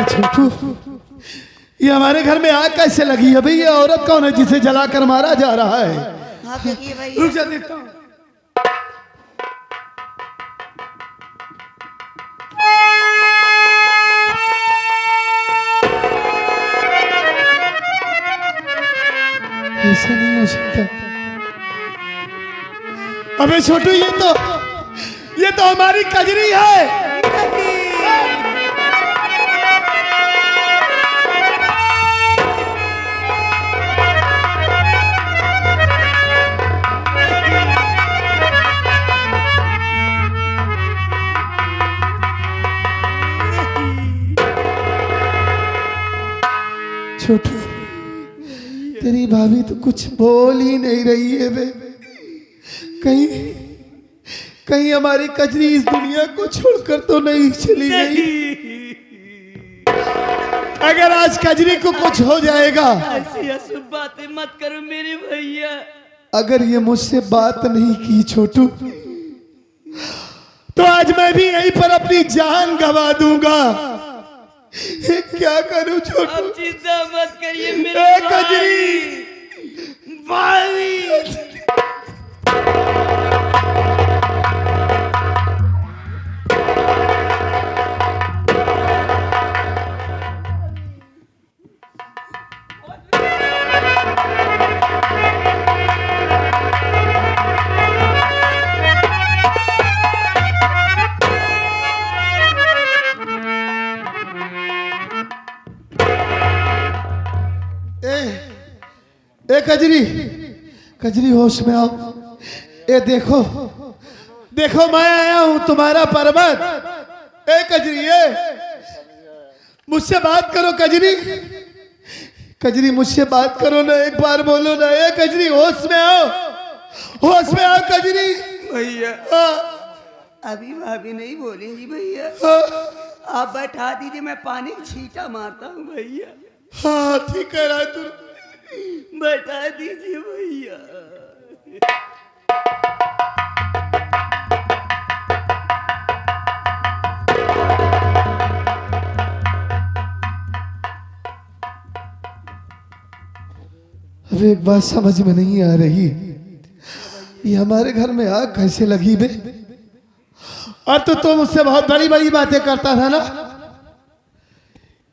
अरे छोटू, ये हमारे घर में आग कैसे लगी है भाई? ये औरत कौन है जिसे जलाकर मारा जा रहा है? हाँ देखिए भाई, रुक जा देखता हूँ। ऐसा नहीं हो सकता। अबे छोटू, ये तो हमारी कजरी है। छोटू, तेरी भाभी तो कुछ बोल ही नहीं रही है बे। कहीं हमारी कजरी इस दुनिया को छोड़कर तो नहीं चली गई? अगर आज कजरी को कुछ हो जाएगा, ऐसी अशुभ बातें मत करो मेरे भैया। अगर ये मुझसे बात नहीं की छोटू, तो आज मैं भी यहीं पर अपनी जान गंवा दूंगा। क्या करूं छोटू? अब चिंता मत करिए मेरे कजरी भाई। कजरी होश में आओ। ए देखो मैं आया हूं तुम्हारा पर्वत। ए कजरी, मुझसे बात करो कजरी मुझसे बात करो ना, एक बार बोलो ना। ए कजरी, होश में आओ कजरी। भैया अभी भाभी नहीं बोलेंगी भैया। आप बैठा दीजिए, मैं पानी छींटा मारता हूँ भैया। हाँ ठीक है रातू, बैठा दीजिए भैया। अब एक बात समझ में नहीं आ रही, ये हमारे घर में आग कैसे लगी बे? और तो तुम मुझसे बहुत बड़ी बड़ी बातें करता था ना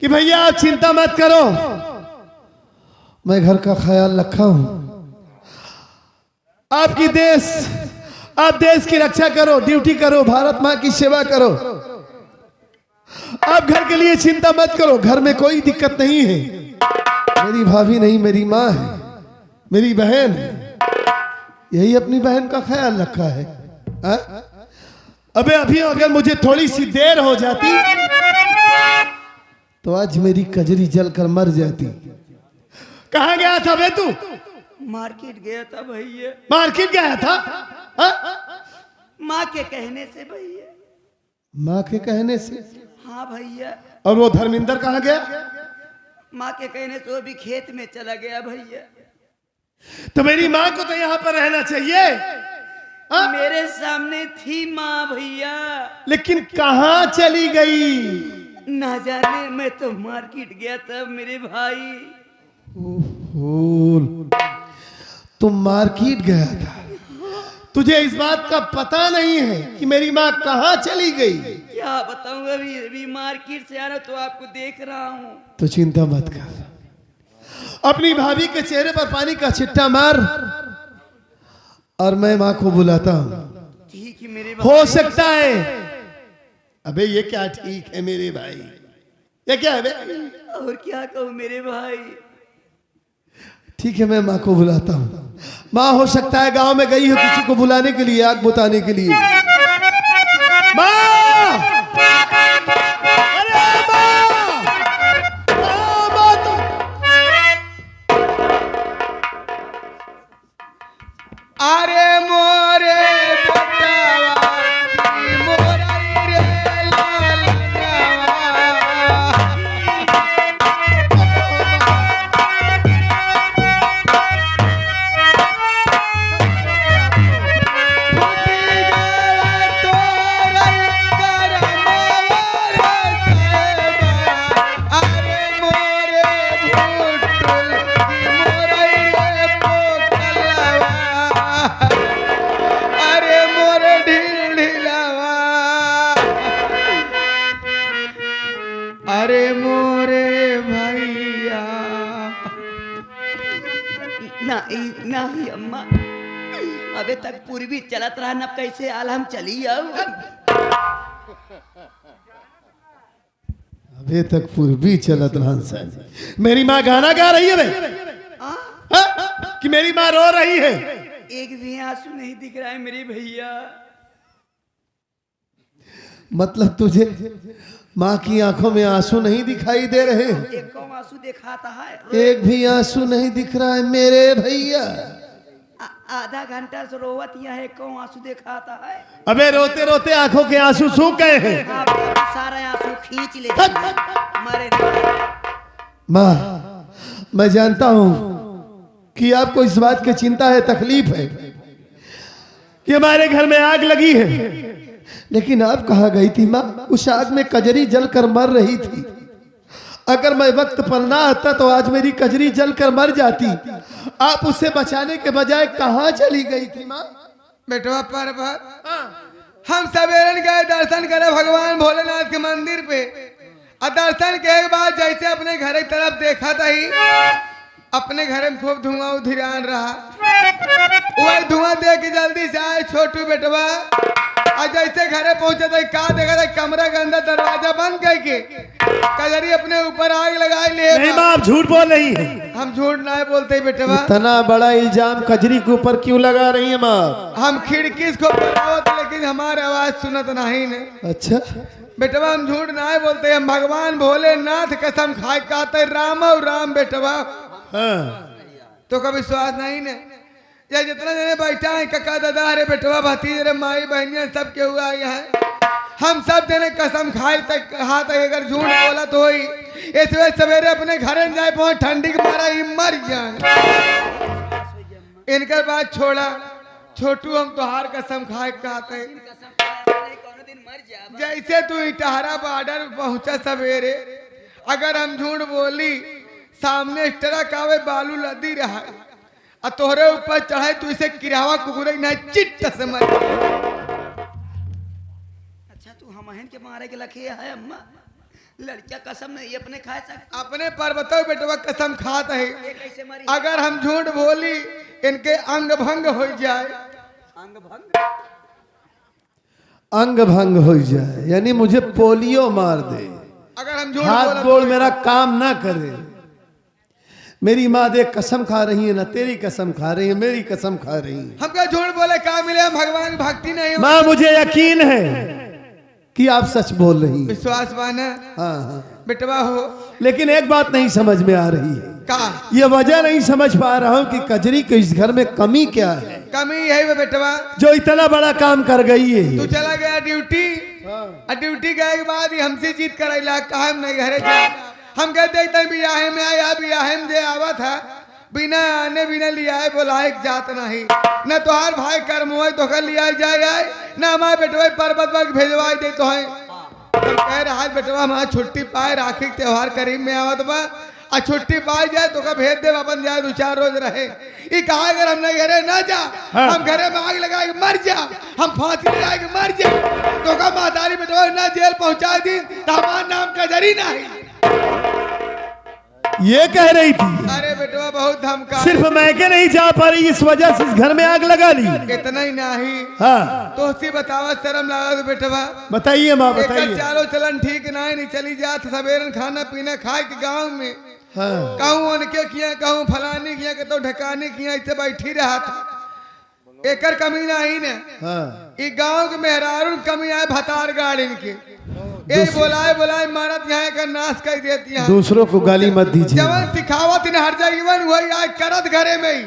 कि भैया आप चिंता मत करो, मैं घर का ख्याल रखा हूं। आप देश की रक्षा करो, ड्यूटी करो, भारत माँ की सेवा करो। आप घर के लिए चिंता मत करो, घर में कोई दिक्कत नहीं है। मेरी भाभी नहीं, मेरी माँ है, मेरी बहन है। यही अपनी बहन का ख्याल रखा है। अबे अभी अगर मुझे थोड़ी सी देर हो जाती तो आज मेरी कजरी जलकर मर जाती। कहाँ गया था बे तू? मार्केट गया था भैया। मार्केट गया था? माँ के कहने से भैया। माँ के कहने से? हाँ भैया। और वो धर्मेंद्र कहाँ गया? माँ के कहने से वो भी खेत में चला गया भैया। तो मेरी माँ को तो यहाँ पर रहना चाहिए। मेरे सामने थी माँ भैया, लेकिन कहाँ चली गई? ना जाने, मैं तो मार्केट गया था मेरे भाई। तुम मार्केट गया था, तुझे इस बात का पता नहीं है कि मेरी माँ कहाँ चली गई? क्या बताऊं, अभी मार्केट से आ रहा तो आपको देख रहा हूँ। तो चिंता मत कर, अपनी भाभी के चेहरे पर पानी का छिट्टा मार और मैं माँ को बुलाता हूँ। ठीक है मेरे भाई। हो सकता है। अबे ये क्या ठीक है मेरे भाई? ये क्या है बे? और क्या कहूँ मेरे भाई। ठीक है, मैं माँ को बुलाता हूँ। माँ हो सकता है गांव में गई हो किसी को बुलाने के लिए, आग बुताने के लिए। माँ! अरे माँ! माँ तो... अरे मोरे नहीं नहीं अम्मा, अबे तक पूर्वी चलत रहा, न कैसे आल हम चली आओ। अभी तक पूर्वी चलत रहन। मेरी माँ गाना गा रही है बे? हाँ? कि मेरी माँ रो रही है? एक भी आंसू नहीं दिख रहा है मेरे भैया। मतलब तुझे माँ की आंखों में आंसू नहीं दिखाई दे रहे? एक को आंसू दिखाता है, एक भी आंसू नहीं दिख रहा है मेरे भैया। आधा घंटा से रोवत यहाँ एक को आंसू दिखाता है। अबे रोते रोते आंखों के आंसू सूख गए हैं। आप सारा आंसू खींच ले मारे। माँ, मैं जानता हूँ कि आपको इस बात की चिंता है, तकलीफ है कि हमारे घर में आग लगी है, लेकिन आप कहाँ गई थी माँ? उस आग में कजरी जलकर मर रही थी। अगर मैं वक्त पर ना आता तो आज मेरी कजरी जलकर मर जाती। आप उसे बचाने के बजाय कहाँ चली गई थी माँ? बेटवा पर्वत, हम सवेरे गए दर्शन करे भगवान भोलेनाथ के मंदिर पे, और दर्शन के बाद जैसे अपने घर की तरफ देखा था ही, अपने घर में खूब धुआं उधिरान रहा। वही धुआं देख के जल्दी से आए छोटू बेटवा, और जैसे घरे पहुंचे तो का देखा था कमरा के अंदर दरवाजा बंद करके कजरी अपने ऊपर आग लगाई ले। नहीं माँ, आप झूठ बोल रही है। हम झूठ ना बोलते बेटवा। इतना बड़ा इल्जाम कजरी के ऊपर क्यों लगा रही है माँ? हम खिड़की को बनावत लेकिन हमारे आवाज सुनत नहीं ने। अच्छा बेटवा हम झूठ ना बोलते, हम भगवान भोलेनाथ कसम खाए कहते राम और राम बेटवा। हाँ। तो का विश्वास नहीं ने? या जितना जने बैठा है कका दादा रे बेटवा भतीजे रे माई बहनिया सब के हुआ है, हम सब जने कसम खाए तक हाथ अगर झूठ बोला तो ही इस वे सवेरे अपने घर में जाए पहुंच ठंडी के मारा ही मर जाए। इनकर बात छोड़ा छोटू, हम तोहार कसम खाए कहते जैसे तू इटहरा बॉर्डर पहुंचा सवेरे, अगर हम झूठ बोली सामने ट्रक आवे बालू लदी रहा और तोहरे ऊपर चढ़ाए तू इसे किरावा कुकुरे ना चिट्ट से मर। अच्छा तू हमहन के मारे के लखे है अम्मा, लड़किया कसम नहीं अपने खाए सकता। अपने पर्वतों बेटवा कसम खात है, ये कैसे मरी? अगर हम झूठ बोली इनके अंग भंग हो जाए। अंग भंग? अंग भंग हो जाए यानी मुझे पोलियो मार दे, अगर हम झूठ हाथ बोला गोड़ तो मेरा काम ना करे। मेरी माँ देख कसम खा रही है ना, तेरी कसम खा रही है, मेरी कसम खा रही है। हम क्या झूठ बोले क्या मिले? हम भगवान की भक्ति नहीं हो। माँ मुझे यकीन है कि आप सच बोल रही हैं। विश्वास माना हाँ हाँ, बेटवा हो। लेकिन एक बात नहीं समझ में आ रही है, का ये वजह नहीं समझ पा रहा हूँ कि कजरी के इस घर में कमी क्या है कमी है वे बेटवा? जो इतना बड़ा काम कर गई है। तू चला गया ड्यूटी, और ड्यूटी गए के बाद ही हमसे जीत कर कहा नहीं घरे जा। हम कहते हैं बियाहे में आया, बियाहे में जे आवा था बिना आने बिना लिया है बोलाए जात नहीं, न तोहार भाई कर्म हो तो कर लिया जाए आए, न हमारे बेटवा पर्वत पर भेजवाई दे तो है। हम कह रहा है बेटवा हमारा छुट्टी पाए, राखी के त्योहार करीब में आवत बा, और छुट्टी पाई जाए तो का भेज दे अपन जाए 2-4 रोज रहे। ये कहा अगर हम नहीं घरे ना जा, हम घरे में आग लगा के मर जा, हम फांसी लगा के मर जा, तो का मातारी बेटवा ना जेल पहुंचा दी तो हमारा नाम कजरी नहीं। ये कह रही थी अरे बेटवा बहुत धमका, सिर्फ मैं के नहीं जा पा रही, इस वजह से इस घर में आग लगा ली। इतना ही नहीं हाँ तो उसी बतावा शर्म लगा दो बेटवा। बताइए माँ एक बताइए। चालो चलन ठीक नहीं चली जात सवेरे खाना पीना खाए के गाँव में, हाँ कहूँ उनके किया कहूँ फलानी किया के तो ढकाने किया ऐसे बैठी रहा था। एकर कमी नहीं ने हाँ, ई गांव के मेहरारू कमी आए भतार गाड़ी के ए बोलाए बोलाए मारत यहाँ का नाश कर देती है। दूसरों को गाली मत दीजिए। जवन सिखावत इन हर जगह वही आए करत घरे में ही।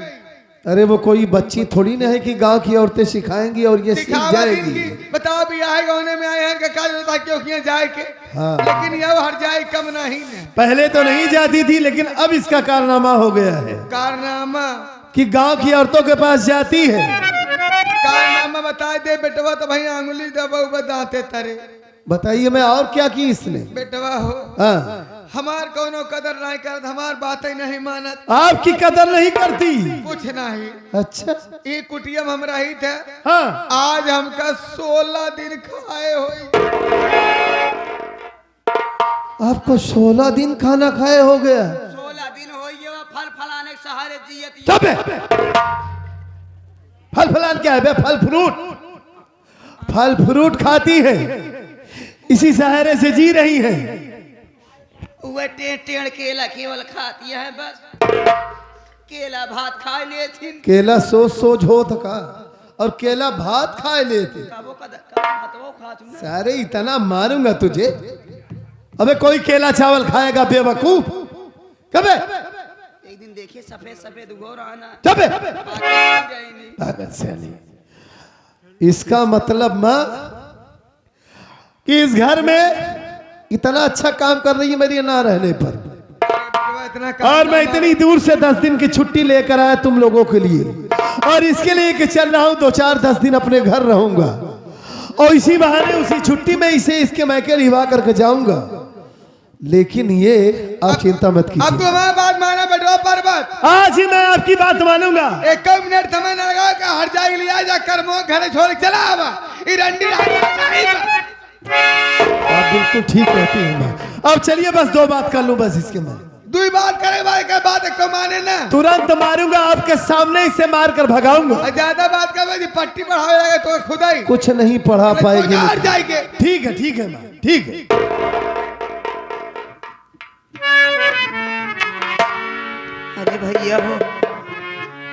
अरे वो कोई बच्ची थोड़ी ना है कि गांव की औरतें सिखाएंगी और ये सीख सिखावत जाएगी। इनकी बताओ भी आए गाँव में आए हैं का होता क्यों किया जाए के, हाँ। लेकिन यह हर जाए कम नहीं ने। पहले तो नहीं जाती थी लेकिन अब इसका कारनामा हो गया है कारनामा कि गांव की औरतों के पास जाती है। कारनामा बता दे बेटवा तो भाई आंगुली दबा बताते तरे। बताइए मैं और क्या की इसने? बेटवा हो हाँ, हमार कोनो कदर नहीं करत, हमार बातें नहीं मानत, आपकी कदर नहीं करती। कुछ नहीं। अच्छा ये कुटियम हम रही थे, हाँ, आज हमका 16 दिन खाए हुई। आपको 16 दिन खाना खाए हो गया। 16 दिन हो ये वो फल फलाने के सहारे जियत चुप है। फल फलान क्या है बे? फल फ्रूट, फल फ्रूट खाती है, इसी सहारे से जी रही है। वह टेढ़ केला केवल खाती है बस, केला भात खा लेती। केला सोच सोच हो थका और केला भात खाए लेते। सारे इतना मारूंगा तुझे। अबे कोई केला चावल खाएगा बेवकूफ? कबे एक दिन देखिए सफेद सफेद गोर आना। कबे नहीं। पागल साली। इसका मतलब माँ कि इस घर में इतना अच्छा काम कर रही है मेरी ना रहने पर, और मैं इतनी दूर से 10 दिन की छुट्टी लेकर आया तुम लोगों के लिए, और इसके लिए कि चल रहा हूं 2-4-10 दिन अपने घर रहूंगा, और इसी बहाने उसी छुट्टी में इसे इसके मैके लिवा करके जाऊंगा। लेकिन ये आप चिंता मत कीजिए। अब तो हमारी बात माना बेटो पर्वत। आज ही मैं आपकी बात मानूंगा। एक मिनट समय न लगा कि हर जाएगी लिया जा कर मो घर छोड़ चला आवा ई रंडी आप बिल्कुल ठीक कहती हैं माँ। अब चलिए बस 2 बात कर लूं बस इसके मैं। दुई बात करे भाई का बात एक माने ना। तुरंत मारूंगा, आपके सामने इसे मार कर भगाऊंगा। ज्यादा बात कर भाई पट्टी पढ़ाएगा तो खुदा ही कुछ नहीं पढ़ा पाएगी। हर जाएंगे। ठीक है माँ, ठीक है। अरे भैया वो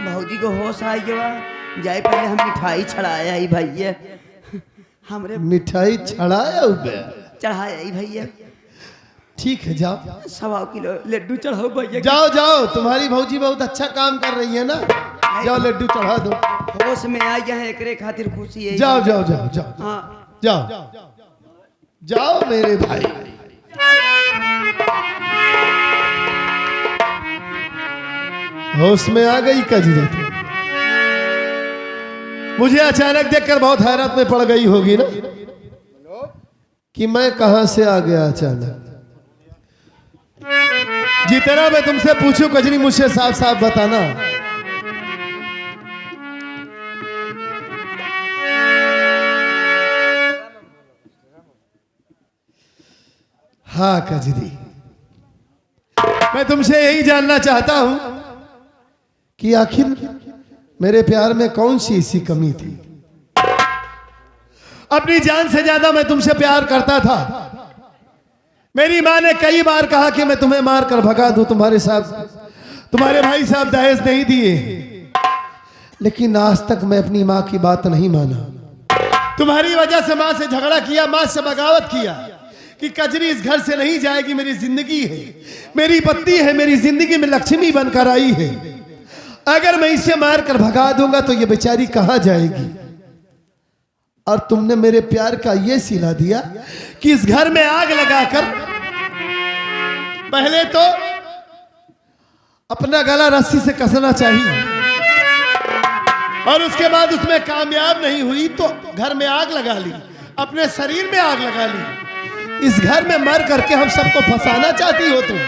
भौजी को होश आई गया जाए, पहले हम मिठाई चढ़ाया ही भैया। हमरे मिठाई चढ़ाया चढ़ाया ही भैया। ठीक है जाओ, 1.25 किलो लड्डू चढ़ाओ भैया। जाओ, तुम्हारी भौजी बहुत अच्छा काम कर रही है ना, जाओ लड्डू चढ़ा दो। होश में आ गया है, एकरे खातिर खुशी है। जाओ हाँ जाओ मेरे भाई। होश में आ गई कजरी। मुझे अचानक देखकर बहुत हैरत में पड़ गई होगी ना कि मैं कहां से आ गया अचानक। जितना मैं तुमसे पूछूं कजरी, मुझे साफ साफ बताना। हाँ कजरी, मैं तुमसे यही जानना चाहता हूं कि आखिर मेरे प्यार में कौन सी ऐसी कमी थी। अपनी जान से ज्यादा मैं तुमसे प्यार करता था। मेरी माँ ने कई बार कहा कि मैं तुम्हें मार कर भगा दूं, तुम्हारे भाई साहब दहेज नहीं दिए, लेकिन आज तक मैं अपनी माँ की बात नहीं माना। तुम्हारी वजह से माँ से झगड़ा किया, माँ से बगावत किया कि कजरी इस घर से नहीं जाएगी, मेरी जिंदगी है, मेरी पत्नी है, मेरी जिंदगी में लक्ष्मी बनकर आई है। अगर मैं इसे मार कर भगा दूंगा तो ये बेचारी कहां जाएगी। और तुमने मेरे प्यार का ये सिला दिया कि इस घर में आग लगाकर पहले तो अपना गला रस्सी से कसना चाहिए, और उसके बाद उसमें कामयाब नहीं हुई तो घर में आग लगा ली, अपने शरीर में आग लगा ली। इस घर में मर करके हम सबको फंसाना चाहती हो तुम।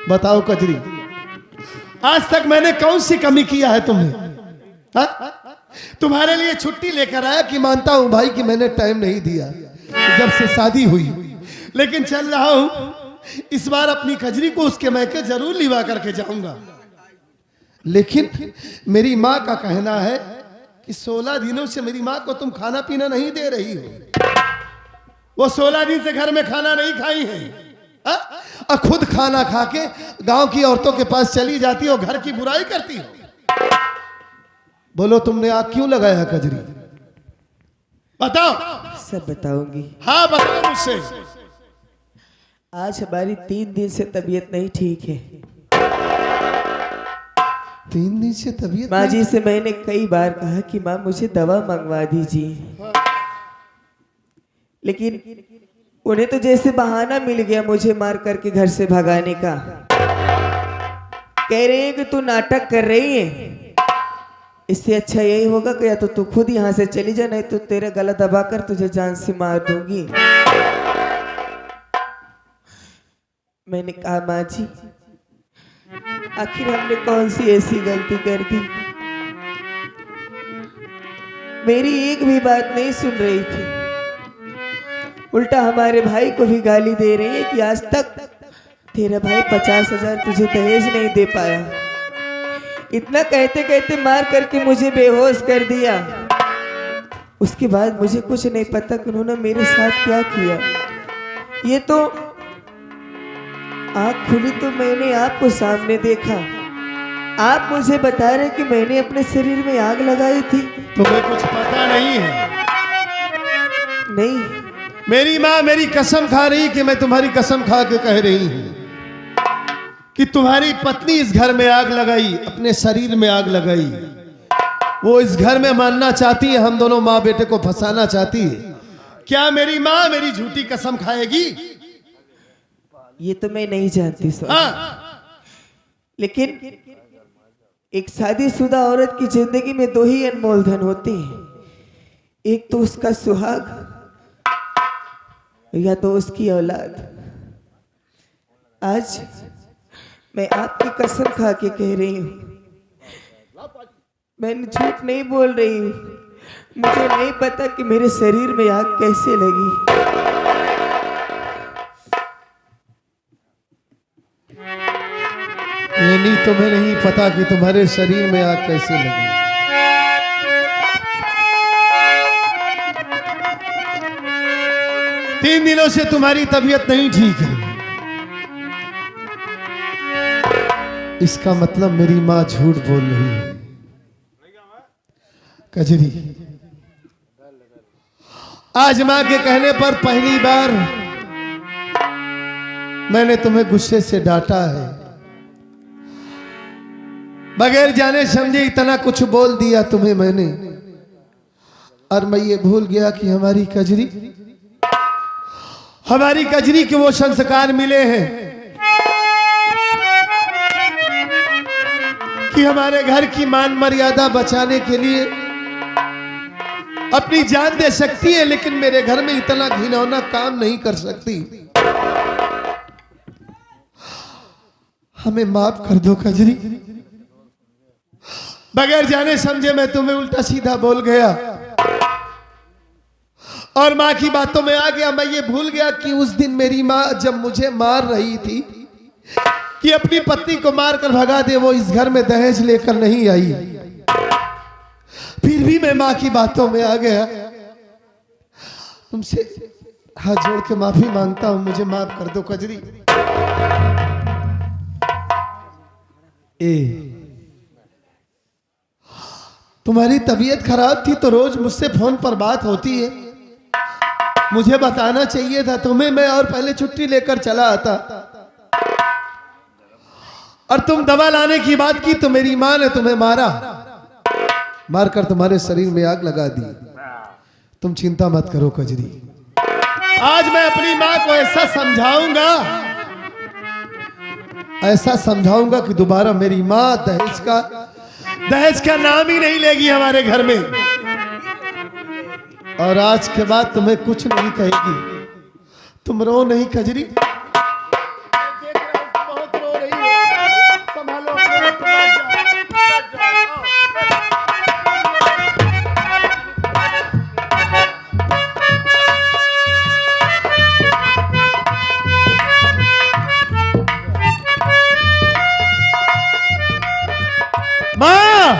बताओ कजरी, आज तक मैंने कौन सी कमी किया है तुम्हें? हा? तुम्हारे लिए छुट्टी लेकर आया कि मानता हूं भाई कि मैंने टाइम नहीं दिया जब से शादी हुई, लेकिन चल रहा हूं इस बार अपनी कजरी को उसके मैके जरूर लिवा करके जाऊंगा। लेकिन मेरी माँ का कहना है कि 16 दिनों से मेरी माँ को तुम खाना पीना नहीं दे रही हो। वो 16 दिन से घर में खाना नहीं खाई है, और खुद खाना खा के गांव की औरतों के पास चली जाती हो, घर की बुराई करती हो। बोलो तुमने आग क्यों लगाया कजरी? बताओ। सब बताऊंगी। हाँ बताओ मुझसे। आज हमारी 3 दिन से तबीयत नहीं ठीक है। 3 दिन से तबीयत? माँ जी से मैंने कई बार कहा कि माँ मुझे दवा मंगवा दीजिए, लेकिन उन्हें तो जैसे बहाना मिल गया मुझे मार करके घर से भगाने का। कह रहे हैं कि तू नाटक कर रही है, इससे अच्छा यही होगा कि या तो तू खुद यहाँ से चली जा, नहीं तो तेरा गला दबाकर तुझे जान से मार दूंगी। मैंने कहा माँ जी, आखिर हमने कौन सी ऐसी गलती कर दी? मेरी एक भी बात नहीं सुन रही थी, उल्टा हमारे भाई को भी गाली दे रही है कि आज तक तेरा भाई 50,000 तुझे दहेज नहीं दे पाया। इतना कहते कहते मार करके मुझे बेहोश कर दिया। उसके बाद मुझे कुछ नहीं पता कि उन्होंने मेरे साथ क्या किया। ये तो आँख खुली तो मैंने आपको सामने देखा। आप मुझे बता रहे कि मैंने अपने शरीर में आग लगाई थी। तुम्हें कुछ पता नहीं है। नहीं, मेरी माँ मेरी कसम खा रही कि मैं तुम्हारी कसम खा के कह रही हूँ कि तुम्हारी पत्नी इस घर में आग लगाई, अपने शरीर में आग लगाई। वो इस घर में मानना चाहती है, हम दोनों माँ बेटे को फंसाना चाहती है। क्या मेरी माँ मेरी झूठी कसम खाएगी? ये तो मैं नहीं जानती स्वामी। हाँ। लेकिन एक शादीशुदा औरत की जिंदगी में दो ही अनमोल धन होते हैं, एक तो उसका सुहाग या तो उसकी औलाद। आज मैं आपकी कसम खा के कह रही हूँ, मैं झूठ नहीं बोल रही हूँ। मुझे नहीं पता कि मेरे शरीर में आग कैसे लगी। ये नहीं, तुम्हें नहीं पता कि तुम्हारे शरीर में आग कैसे लगी। तीन दिनों से तुम्हारी तबीयत नहीं ठीक है। इसका मतलब मेरी माँ झूठ बोल रही है। कजरी, आज माँ के कहने पर पहली बार मैंने तुम्हें गुस्से से डांटा है। बगैर जाने समझे इतना कुछ बोल दिया तुम्हें मैंने, और मैं ये भूल गया कि हमारी कजरी के वो संस्कार मिले हैं कि हमारे घर की मान मर्यादा बचाने के लिए अपनी जान दे सकती है, लेकिन मेरे घर में इतना घिनौना काम नहीं कर सकती। हमें माफ कर दो कजरी। बगैर जाने समझे मैं तुम्हें उल्टा सीधा बोल गया और माँ की बातों में आ गया। मैं ये भूल गया कि उस दिन मेरी माँ जब मुझे मार रही थी कि अपनी पत्नी को मारकर भगा दे, वो इस घर में दहेज लेकर नहीं आई। फिर भी मैं माँ की बातों में आ गया। तुमसे हाथ जोड़ के माफी मांगता हूं, मुझे माफ कर दो कजरी। तुम्हारी तबीयत खराब थी तो रोज मुझसे फोन पर बात होती है, मुझे बताना चाहिए था तुम्हें। मैं और पहले छुट्टी लेकर चला आता, और तुम दवा लाने की बात की तो मेरी माँ ने तुम्हें मारा, मारकर तुम्हारे शरीर में आग लगा दी। तुम चिंता मत करो कजरी, आज मैं अपनी माँ को ऐसा समझाऊंगा कि दोबारा मेरी माँ दहेज का नाम ही नहीं लेगी हमारे घर में, और आज के बाद तुम्हें कुछ नहीं कहेगी। तुम रो नहीं कजरी, बहुत रो रही हो, संभालो माँ।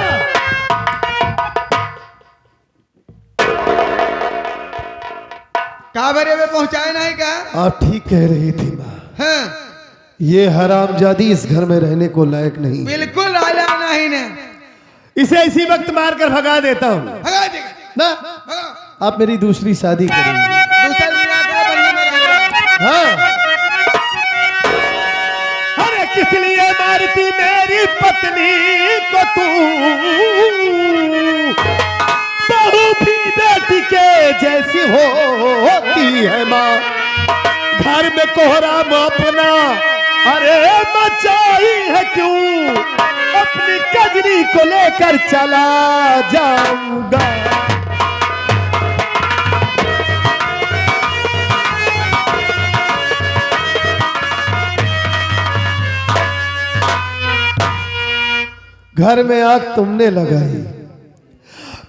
काबरे में पहुंचाए नहीं का? आप ठीक कह रही थी माँ। हाँ, ये हरामजादी इस घर में रहने को लायक नहीं। बिल्कुल आला नहीं ने। इसे इसी वक्त मारकर भगा देता हूँ भगा देगा ना। भगा। आप मेरी दूसरी शादी करेंगे। दूसरा बिना करे बढ़िया में रहेगा। हाँ। अरे किस लिए मारती मेरी पत्नी को तू, बहू भी बेटी के जैसी होती है माँ। घर में कोहराम अपना अरे मचाई है क्यों, अपनी कजरी को लेकर चला जाऊंगा। घर में आग तुमने लगाई।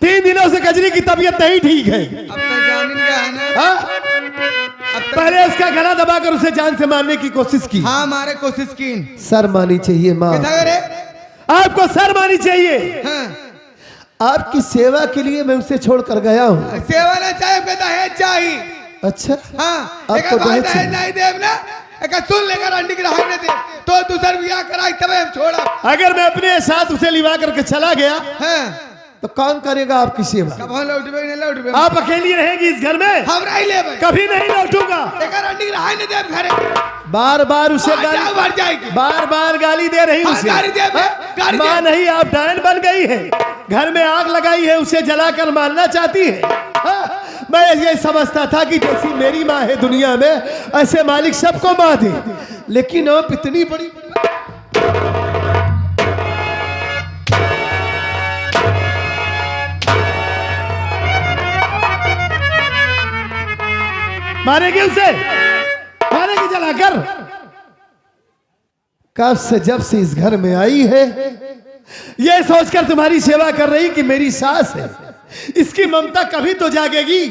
3 दिनों से कजरी की तबीयत नहीं ठीक है। अब तो जानिन का है ना। हाँ? पहले उसका गला दबाकर उसे जान से मारने की कोशिश की। हाँ मारे कोशिश की। सर मानी चाहिए माँ, कितना करे? आपको सर मानी चाहिए। हाँ। आपकी सेवा के लिए मैं उसे छोड़कर गया हूँ। सेवा ना चाहिए, हमको दहेज चाहिए। अच्छा, हाँ आपको एक भाई दहेज दहेज नहीं देव ना, एक सुन लेकर अंडी की रहाई नहीं दे तो दूसर बियाह कराई तब हम छोड़ा। अगर मैं अपने साथ उसे लिवा करके चला गया हाँ तो कौन करेगा आपकी सेवा? कब हम लौटबे नहीं लौटबे? आप अकेली रहेगी इस घर में? हम रह लेबे, कभी नहीं लौटूंगा। एक अंडी की रहाई नहीं देव घरे। बार बार उसे मर जाएगी। बार बार गाली दे रही हाँ, उसे। गाली दे, गाली दे। माँ नहीं, आप डायन बन गई है, घर में आग लगाई है, उसे जलाकर मारना चाहती है। हाँ, मैं ये समझता था कि जैसी मेरी माँ है दुनिया में, ऐसे मालिक सबको माँ दे, लेकिन आप इतनी बड़ी मारेगी उसे, मारेगी जलाकर। कब से जब से इस घर में आई है, ये सोचकर तुम्हारी सेवा कर रही कि मेरी सास है, इसकी ममता कभी तो जागेगी,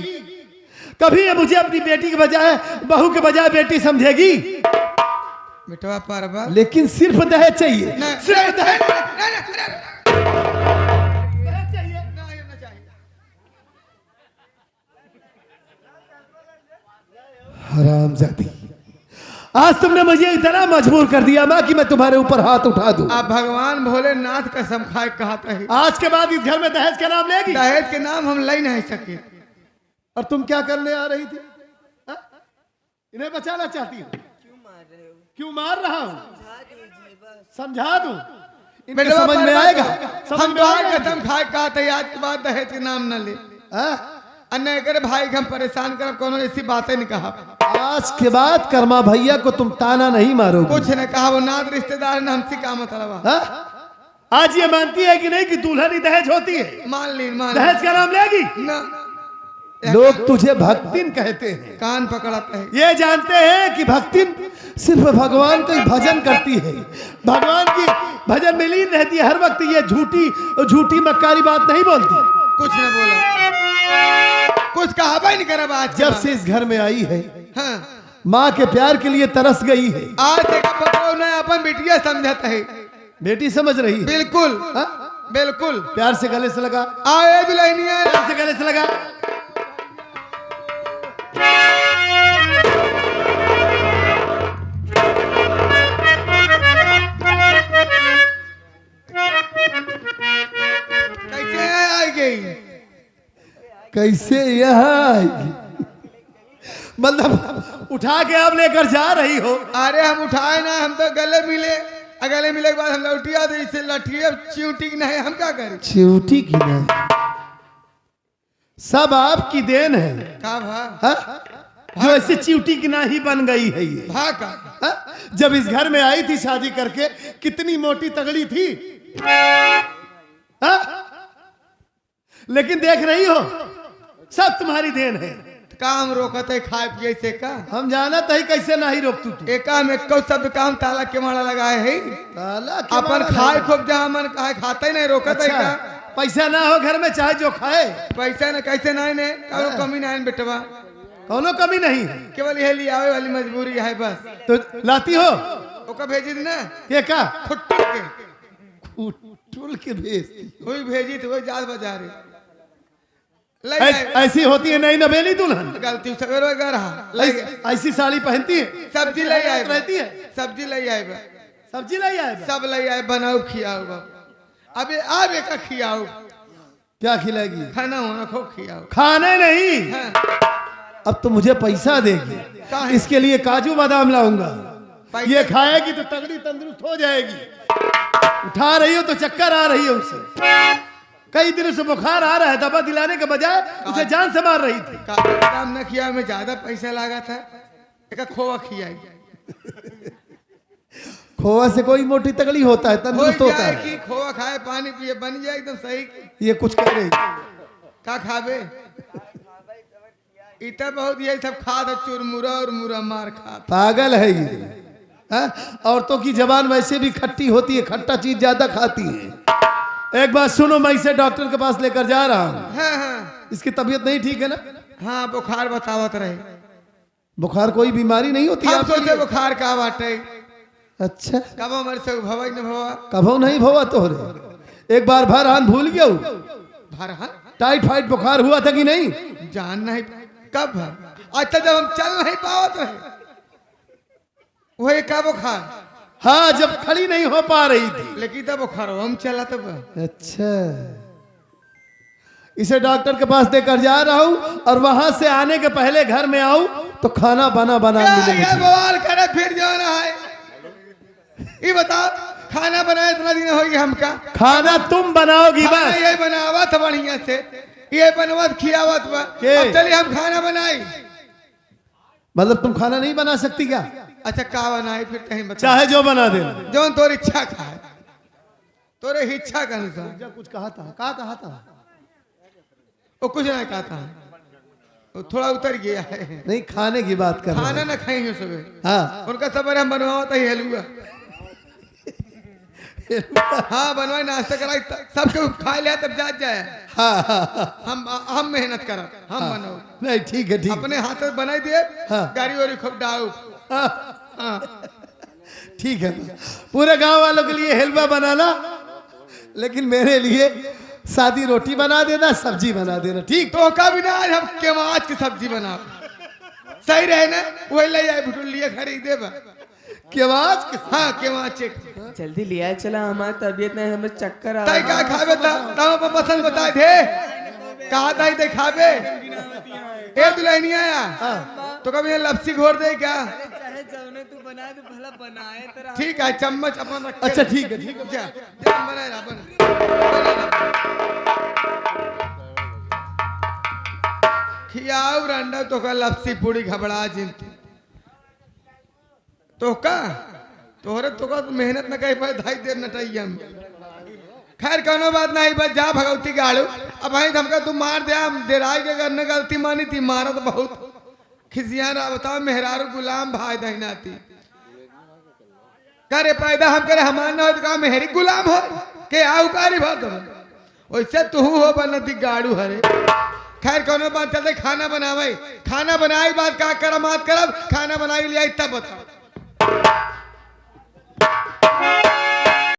कभी ये मुझे अपनी बेटी के बजाय, बहू के बजाय बेटी समझेगी। बेटवा पारबा, लेकिन सिर्फ दहेज चाहिए, सिर्फ दहेज हरामजादी। आज तुमने मुझे इतना मजबूर कर दिया माँ कि मैं तुम्हारे ऊपर हाथ उठा दूं। आप भगवान भोलेनाथ कसम खाए कहता है, आज के बाद इस घर में दहेज का नाम लेगी? दहेज के नाम हम ले नहीं सके। और तुम क्या करने आ रही थी? हा? इन्हें बचाना चाहती हो? क्यों मार रहा हूँ? समझा दूं, इनको बेटवा समझ में पारबा, आएगा। हम समझ में तो आएगा। कसम खाए कहते हैं आज के बाद दहेज के नाम न ले। हा? अन्य करे भाई हम परेशान कर, कोनो ऐसी बातें नहीं कहा। आज के बाद कर्मा भैया को तुम ताना नहीं मारोगे। कुछ ने कहा, वो नात रिश्तेदार ने हमसे काम मतलब। हा? आज ये मानती है कि नहीं कि दुल्हन ही दहेज होती है? मान ली, मान दहेज का नाम लेगी? ना। लोग तुझे भक्तिन कहते हैं, कान पकड़ाते हैं। ये जानते हैं कि भक्तिन सिर्फ भगवान का ही भजन करती है, भगवान की भजन में लीन रहती है हर वक्त। ये झूठी मक्कारी बात नहीं बोलती। कुछ ने बोला, कुछ कहा नहीं करा बात। जब से इस घर में आई है, हाँ, माँ के प्यार के लिए तरस गई है। आज तक पकड़ो ने अपन बिटिया समझता है। बेटी समझ रही है। बिल्कुल, हा? बिल्कुल। प्यार से गले से लगा, आए दुल्हनी है, प्यार से गले से लगा। कैसे आई गई? कैसे यहाँ आएगी? मतलब उठा के आप लेकर जा रही हो? अरे हम उठाए ना, हम तो गले मिले, गले मिले के बाद हम लौटिया तो इससे लठी चिंटी की नहीं, हम क्या करें? चिवटी की नहीं, सब आपकी देन है। का भा? हा? जो ऐसे चिवटी की नाही बन गई है ये। भा का? हा? जब इस घर में आई थी शादी करके, कितनी मोटी तगड़ी थी। हा? लेकिन देख रही हो, सब तुम्हारी देन है। काम रोकते है खाए पिए से का? हम जाना तही कैसे नहीं रोक तू। एका में कौ शब्द काम ताला के मारा लगाए है। ताला के अपन मारा खाए लगा। खूब जहाँ मन कहा खाता ही नहीं, रोकत है अच्छा, का? पैसा ना हो घर में चाहे जो खाए, पैसा न कैसे नहीं ने, करो कमी नहीं बेटवा, कौनो कमी नहीं है। केवल यह ले आवे वाली मजबूरी है बस। तो लाती हो ओका भेजी थी ना ये का फुट्टू के, टूल के भेजती। वही भेजी थी, वही जाल बजा रही। ले ऐसी होती है नई नवेली दुल्हन, गलती सवेरे कर रहा ले गए। ऐसी साड़ी पहनती है, सब्जी ले आए, रहती है, सब्जी ले आए बा। सब्जी नहीं आए। सब ले आए, बनाओ खियाओ बाबू। अबे अब एक खियाओ, क्या खिलाएगी? खाना होना खूब खियाओ। खाने नहीं, हाँ, अब तो मुझे पैसा देगी, काहे? इसके लिए काजू बादाम लाऊंगा। पैसा- ये खाएगी तो तगड़ी तंदुरुस्त हो जाएगी। उठा रही हो तो चक्कर आ रही है उसे, कई दिनों से बुखार आ रहा है, दवा दिलाने के बजाय उसे जान से मार रही थी। काम न खिया में ज्यादा पैसा लगा था, एक खोआ खियाई खोआ से कोई मोटी तगड़ी होता है, तंदुरुस्त होता है। कि खोआ खाए पानी पिए बन जाए एकदम सही। ये कुछ कर रही का खाबे? इतना बहुत ये सब खा था, चुरमुरा और मुरा मार खा। पागल है ये। हाँ? औरतों की जबान वैसे भी खट्टी होती है, खट्टा चीज ज्यादा खाती है। एक बात सुनो, मैं इसे डॉक्टर के पास लेकर जा रहा हूँ। हाँ हाँ इसकी तबीयत नहीं ठीक है ना? हाँ, बुखार बतावत रहे। बुखार कोई बीमारी नहीं होती हम आपके सोचे लिए? बुखार का बाटे अच्छा, कब हमारे से भवा न भवा कभो नहीं भवा तोहरे? एक बार भर हाथ भूल गया हूँ। भरहन टाइफाइड बुखार हुआ था कि नहीं? जान नहीं कब है अच्छा जब हम चल नहीं पावत रहे वही का बुखार हाँ, जब खड़ी नहीं हो पा रही थी। लेकिन तब बुखार हम चला तब अच्छा, इसे डॉक्टर के पास देकर जा रहा हूँ और वहां से आने के पहले घर में आऊं तो खाना बना बना मिले ये मुझे। बवाल करे फिर जो ना है ये बताओ खाना बनाए इतना दिन होगी हमका खाना तुम बनाओगी खाना बस। ये बनावत बढ़िया से ये बनवत खियावत बा के? अब चलिए हम खाना बनाई मतलब तुम खाना नहीं बना सकती क्या? अच्छा का बनाई फिर कहीं बता चाहे जो बना दे। जो तोर इच्छा का है तोरे इच्छा के अनुसार कुछ कहा था? क्या कहा था? वो कुछ नहीं कहता वो थोड़ा उतर गया है नहीं, खाने की बात कर रहे खाना हैं। ना खाएंगे सुबह हाँ उनका सबर हम बनवाओ तो हलुआ हाँ बनवाए नाश्ता कराई सबके खा लिया तब जा जाए हाँ हाँ हम मेहनत करा हम बनाओ नहीं, ठीक है, ठीक है। अपने हाथ से बनाई दिए हाँ। गाड़ी वाड़ी खूब डाउ हाँ ठीक है, पूरे गांव वालों के लिए हलवा बनाना, लेकिन मेरे लिए सादी रोटी बना देना, सब्जी बना देना, ठीक? तो का भी ना आज हम केवाच की सब्जी बनाओ सही रहे ना वही ले जाए भुटुल लिए खरीदे बा केवाज के हाँ केवाच जल्दी लिया चला, हमारी तबीयत नहीं, हमें चक्कर आ ताई का खावे तब पसंद बता दे कहा ताई दे खावे ए दुल्हनी आया तो कभी ये लपसी घोर दे क्या चाहे जौने तू बना दे भला बनाए तेरा ठीक है चम्मच अपन रख अच्छा, ठीक है, ठीक है। जा जा बनाए ना बन खियाओ रंडा तो का लपसी पूरी घबरा जिनती तो का तोहरे तो का मेहनत न कही पाए धाई देर नटैया में खैर कोनो बात नहीं बस जा भगवती गाड़ू अब भाई धमका तू मार दे हम देराई के करने गलती मानी थी मारा तो बहुत खिसिया रहा बताओ मेहरारू गुलाम भाई दहनाती करे पैदा हम करे हमार ना हो तो कहा मेहरी गुलाम हो के आउ कारी बात वैसे तू हो बनती गाड़ू हरे खैर कोनो बात चलते खाना बनावे खाना बनाई बात का करम बात करब खाना बनाई लिया तब बताओ